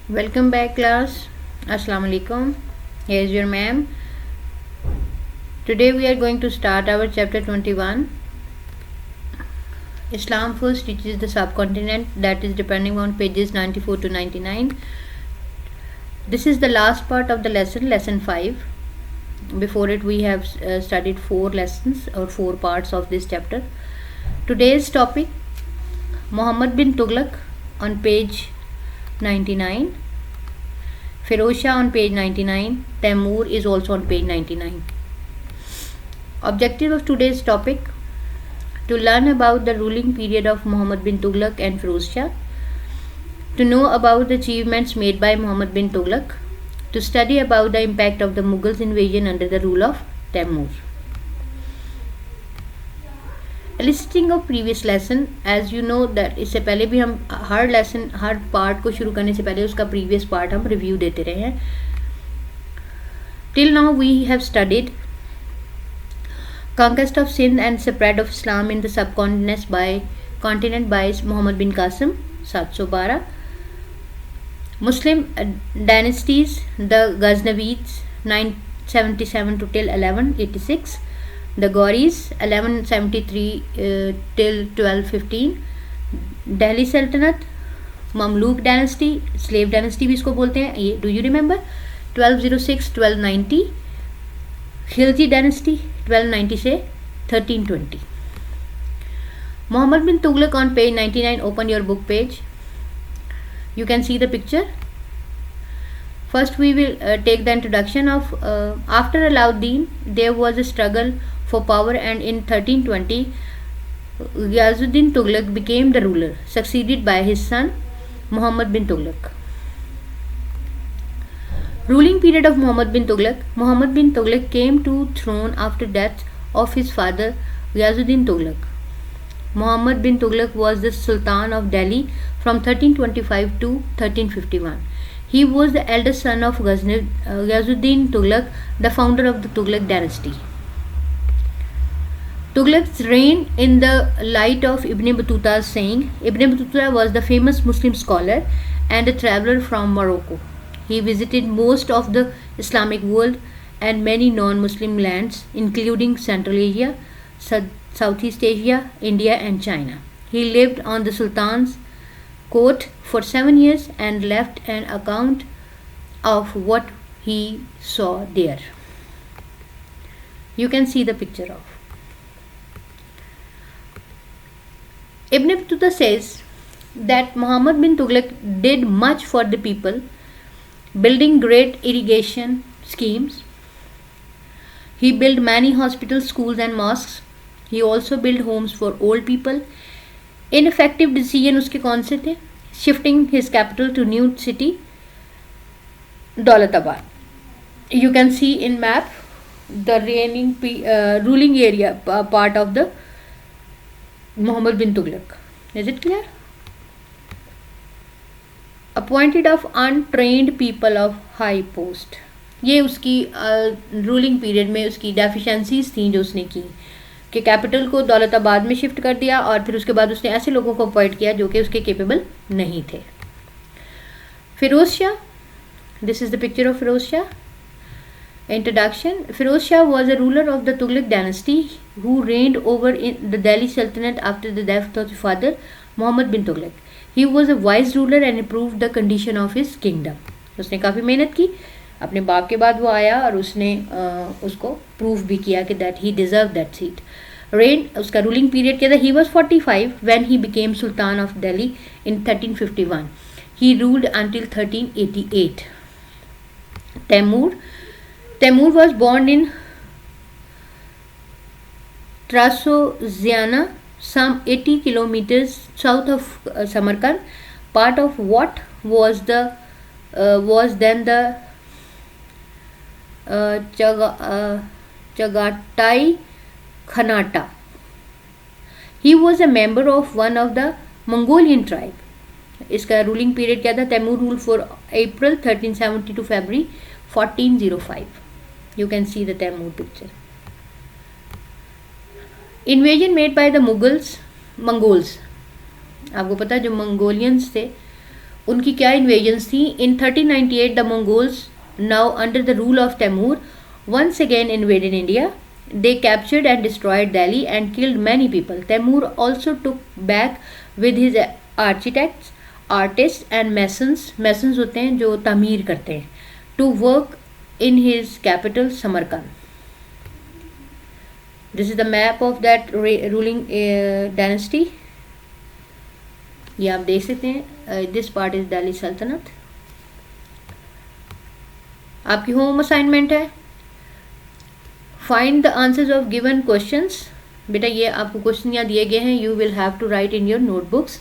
Welcome back, class. Assalamu alaikum. Here's your ma'am. Today we are going to start our chapter 21. Islam first teaches the subcontinent, that is depending on pages 94 to 99. This is the last part of the lesson 5. Before it, we have studied 4 lessons or 4 parts of this chapter. Today's topic, Muhammad bin Tughlaq on page 99. Firoz Shah on page 99. Taimur is also on page 99. Objective of today's topic: to learn about the ruling period of Muhammad bin Tughlaq and Firoz Shah, to know about the achievements made by Muhammad bin Tughlaq, to study about the impact of the Mughals invasion under the rule of Taimur. Listing of previous lesson, as you know that इससे पहले भी हम हर lesson हर part को शुरू करने से पहले उसका प्रीवियस पार्ट हम रिव्यू देते रहे हैं. Till now we have studied conquest of Sindh and spread of Islam in the subcontinent by Muhammad bin Qasim 712. Muslim dynasties, the Ghaznavids 977 to till 1186, the Ghoris 1173 till 1215, Delhi Sultanate, Mamluk dynasty, slave dynasty भी इसको बोलते हैं, ये do you remember, 1206 1290, Khilji dynasty 1290 से 1320. Muhammad bin Tughlaq on page 99. Open your book page. You can see the picture. First we will take the introduction of after Alauddin there was a struggle for power, and in 1320 Ghazuddin Tughlaq became the ruler, succeeded by his son Muhammad bin Tughlaq. Ruling period of Muhammad bin Tughlaq. Muhammad bin Tughlaq came to throne after death of his father Ghazuddin Tughlaq. Muhammad bin Tughlaq was the Sultan of Delhi from 1325 to 1351. He was the eldest son of Ghazuddin Tughlaq, the founder of the Tughlaq dynasty. Tughlaq's reign in the light of Ibn Battuta's saying. Ibn Battuta was the famous Muslim scholar and a traveler from Morocco. He visited most of the Islamic world and many non-Muslim lands, including Central Asia, Southeast Asia, India and China. He lived on the Sultan's court for 7 years and left an account of what he saw there. You can see the picture of. Ibn Battuta says that Muhammad bin Tughlaq did much for the people, building great irrigation schemes. He built many hospitals, schools and mosques. He also built homes for old people. Ineffective decision उसके कौन से थे? Shifting his capital to new city Daulatabad. You can see in map the ruling area part of the Muhammad bin Tughlaq. Is it clear? Appointed of untrained people of high post. ये उसकी ruling period में उसकी deficiencies थी जो उसने की कि capital को दौलताबाद में शिफ्ट कर दिया और फिर उसके बाद उसने ऐसे लोगों को अपॉइंट किया जो कि उसके केपेबल नहीं थे. Firoz Shah, this is the picture of Firoz Shah. Introduction. Firoz Shah was a ruler of the Tughlaq dynasty who reigned over in the Delhi Sultanate after the death of his father Muhammad bin Tughlaq. He was a wise ruler and improved the condition of his kingdom. उसने काफ़ी मेहनत की, अपने बाप के बाद वो आया और उसने उसको प्रूव भी किया कि that he deserve that seat. Rain उसका रूलिंग पीरियड क्या था? He was 45 when he became Sultan of Delhi in 1351. He ruled until 1388. Taimur was born in Trasoziana, some 80 kilometers south of Samarkand, part of what was then the Chagatai Khanata. He was a member of one of the Mongolian tribe. इसका ruling period क्या था? Taimur rule for April 1370 to February 1405. You can see the Taimur picture. Invasion made by the Mongols. आपको पता है जो Mongolians थे उनकी क्या इन्वेजन्स थी. In 1398 the Mongols now under the rule of Taimur once again invaded India. They captured and destroyed Delhi and killed many people. Taimur also took back with his architects, artists and masons. Masons होते हैं जो तामीर करते हैं. To work in his capital Samarkand. This is the map of that ruling dynasty. ये आप देख सकते हैं. This part is Delhi Sultanate. आपकी होम असाइनमेंट है. Find the answers of given questions. बेटा ये आपको क्वेश्चन यहाँ दिए गए हैं. You will have to write in your notebooks.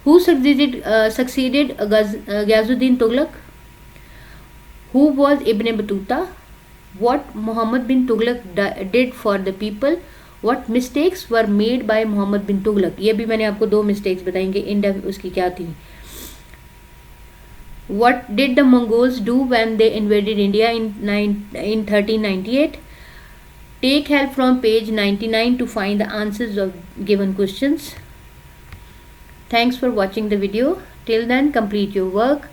Who succeeded Ghiyasuddin Tughlaq? Who was Ibn Battuta? What Muhammad bin Tughlaq did for the people? What mistakes were made by Muhammad bin Tughlaq? ये भी मैंने आपको 2 मिस्टेक्स बताएंगे. इन उसकी क्या थी. What did the Mongols do when they invaded India in 1398? Take help from page 99 to find the answers of given questions. Thanks for watching the video. Till then, complete your work.